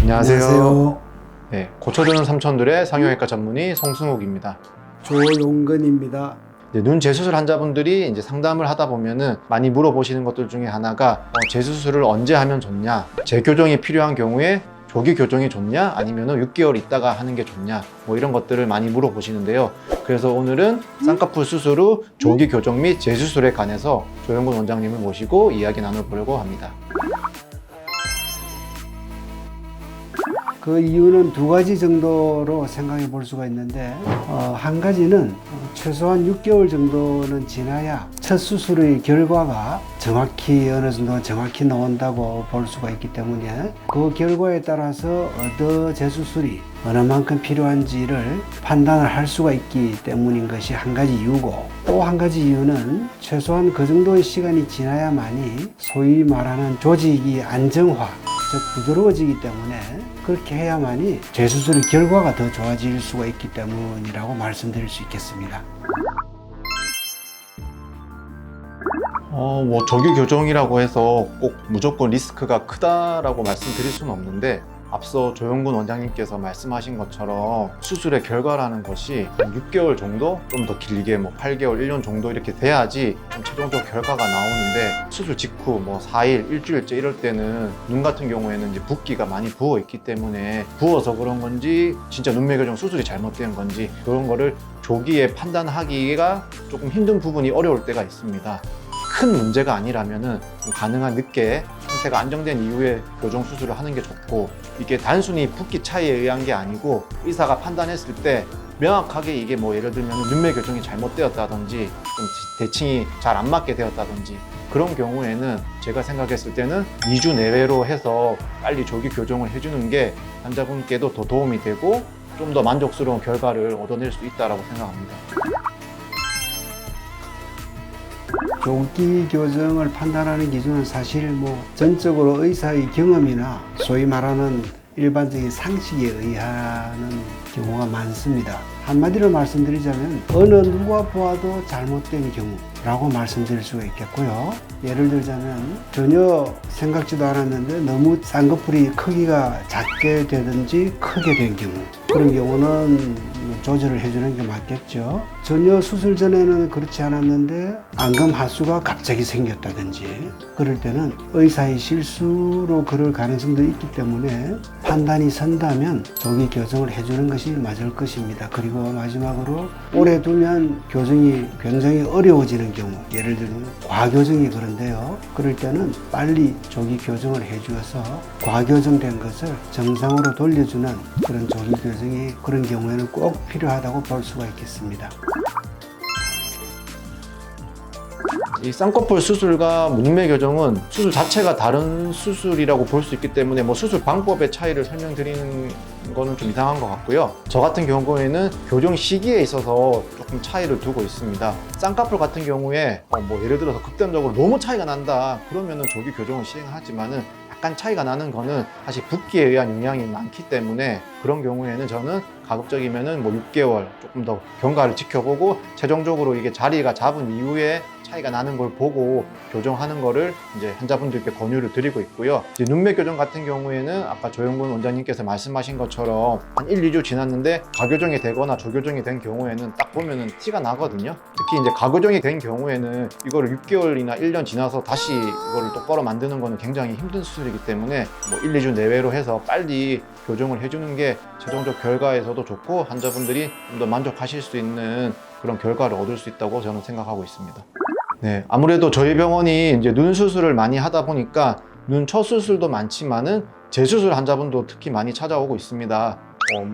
안녕하세요. 네, 고쳐주는 삼촌들의 상형외과 전문의 송승욱입니다. 조용근입니다. 눈 재수술 환자분들이 이제 상담을 하다 보면은 많이 물어보시는 것들 중에 하나가 재수술을 언제 하면 좋냐, 재교정이 필요한 경우에 조기 교정이 좋냐, 아니면은 6개월 있다가 하는 게 좋냐, 뭐 이런 것들을 많이 물어보시는데요. 그래서 오늘은 쌍꺼풀 수술 후 조기 교정 및 재수술에 관해서 조영근 원장님을 모시고 이야기 나눠보려고 합니다. 그 이유는 두 가지 정도로 생각해 볼 수가 있는데, 한 가지는 최소한 6개월 정도는 지나야 첫 수술의 결과가 정확히 어느 정도 정확히 나온다고 볼 수가 있기 때문에 그 결과에 따라서 재수술이 어느 만큼 필요한지를 판단을 할 수가 있기 때문인 것이 한 가지 이유고, 또 한 가지 이유는 최소한 그 정도의 시간이 지나야만이 소위 말하는 조직이 안정화, 즉 부드러워지기 때문에 그렇게 해야만이 재수술의 결과가 더 좋아질 수가 있기 때문이라고 말씀드릴 수 있겠습니다. 조기 교정이라고 해서 꼭 무조건 리스크가 크다라고 말씀드릴 수는 없는데, 앞서 조영근 원장님께서 말씀하신 것처럼 수술의 결과라는 것이 한 6개월 정도, 좀 더 길게 8개월, 1년 정도 이렇게 돼야지 좀 최종적 결과가 나오는데, 수술 직후 4일, 일주일째 이럴 때는 눈 같은 경우에는 이제 붓기가 많이 부어 있기 때문에 부어서 그런 건지 진짜 눈매 교정 수술이 잘못된 건지 그런 거를 조기에 판단하기가 조금 힘든 부분이 어려울 때가 있습니다. 큰 문제가 아니라면은 가능한 늦게 상태가 안정된 이후에 교정 수술을 하는 게 좋고, 이게 단순히 붓기 차이에 의한 게 아니고 의사가 판단했을 때 명확하게 이게 예를 들면 눈매 교정이 잘못되었다든지 좀 대칭이 잘 안 맞게 되었다든지 그런 경우에는 제가 생각했을 때는 2주 내외로 해서 빨리 조기 교정을 해주는 게 환자분께도 더 도움이 되고 좀 더 만족스러운 결과를 얻어낼 수 있다고 생각합니다. 조기 교정을 판단하는 기준은 사실 전적으로 의사의 경험이나 소위 말하는 일반적인 상식에 의하는 경우가 많습니다. 한마디로 말씀드리자면 어느 누가 보아도 잘못된 경우라고 말씀드릴 수가 있겠고요. 예를 들자면 전혀 생각지도 않았는데 너무 쌍꺼풀이 크기가 작게 되든지 크게 된 경우, 그런 경우는 조절을 해주는 게 맞겠죠. 전혀 수술 전에는 그렇지 않았는데 안검 하수가 갑자기 생겼다든지 그럴 때는 의사의 실수로 그럴 가능성도 있기 때문에 판단이 선다면 조기 교정을 해주는 것이 맞을 것입니다. 그리고 마지막으로 오래 두면 교정이 굉장히 어려워지는 경우, 예를 들면 과교정이 그런데요. 그럴 때는 빨리 조기 교정을 해주어서 과교정된 것을 정상으로 돌려주는 그런 조기 교정이 그런 경우에는 꼭 필요하다고 볼 수가 있겠습니다. 이 쌍꺼풀 수술과 눈매 교정은 수술 자체가 다른 수술이라고 볼 수 있기 때문에 수술 방법의 차이를 설명드리는 거는 좀 이상한 것 같고요. 저 같은 경우에는 교정 시기에 있어서 조금 차이를 두고 있습니다. 쌍꺼풀 같은 경우에 예를 들어서 극단적으로 너무 차이가 난다 그러면은 조기 교정을 시행하지만은, 약간 차이가 나는 거는 사실 붓기에 의한 영향이 많기 때문에 그런 경우에는 저는 가급적이면은 6개월 조금 더 경과를 지켜보고 최종적으로 이게 자리가 잡은 이후에 차이가 나는 걸 보고 교정하는 거를 이제 환자분들께 권유를 드리고 있고요. 이제 눈매 교정 같은 경우에는 아까 조영근 원장님께서 말씀하신 것처럼 한 1, 2주 지났는데 가교정이 되거나 조교정이 된 경우에는 딱 보면은 티가 나거든요. 특히 이제 가교정이 된 경우에는 이거를 6개월이나 1년 지나서 다시 이거를 똑바로 만드는 거는 굉장히 힘든 수술이기 때문에 1, 2주 내외로 해서 빨리 교정을 해주는 게 최종적 결과에서도 좋고 환자분들이 좀 더 만족하실 수 있는 그런 결과를 얻을 수 있다고 저는 생각하고 있습니다. 네, 아무래도 저희 병원이 이제 눈 수술을 많이 하다 보니까 눈 첫 수술도 많지만은 재수술 환자분도 특히 많이 찾아오고 있습니다.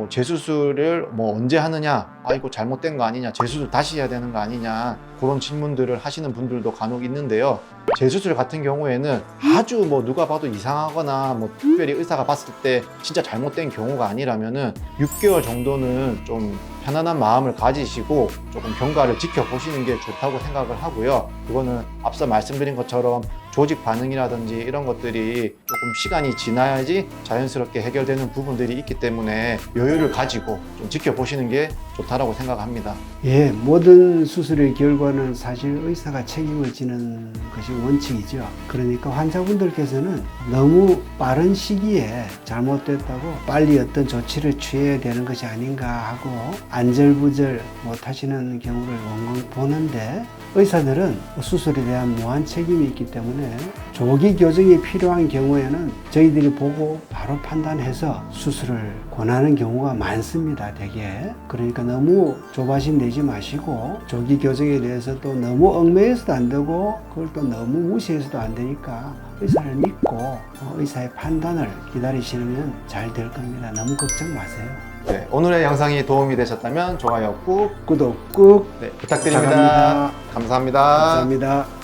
재수술을 언제 하느냐, 이거 잘못된 거 아니냐, 재수술 다시 해야 되는 거 아니냐, 그런 질문들을 하시는 분들도 간혹 있는데요. 재수술 같은 경우에는 아주 누가 봐도 이상하거나 특별히 의사가 봤을 때 진짜 잘못된 경우가 아니라면은 6개월 정도는 좀 편안한 마음을 가지시고 조금 경과를 지켜보시는 게 좋다고 생각을 하고요. 그거는 앞서 말씀드린 것처럼 조직 반응이라든지 이런 것들이 조금 시간이 지나야지 자연스럽게 해결되는 부분들이 있기 때문에 여유를 가지고 좀 지켜보시는 게 좋다라고 생각합니다. 예, 모든 수술의 결과는 사실 의사가 책임을 지는 것이 원칙이죠. 그러니까 환자분들께서는 너무 빠른 시기에 잘못됐다고 빨리 어떤 조치를 취해야 되는 것이 아닌가 하고 안절부절 못하시는 경우를 원건 보는데, 의사들은 수술에 대한 무한 책임이 있기 때문에 조기 교정이 필요한 경우에는 저희들이 보고 바로 판단해서 수술을 권하는 경우가 많습니다, 대개. 그러니까 너무 조바심 내지 마시고 조기 교정에 대해서 또 너무 얽매여서도 안 되고 그걸 또 너무 무시해서도 안 되니까 의사를 믿고 의사의 판단을 기다리시면 잘 될 겁니다. 너무 걱정 마세요. 네, 오늘의 영상이 도움이 되셨다면 좋아요 꾹 구독 꾹 부탁드립니다. 부탁합니다. 감사합니다. 감사합니다.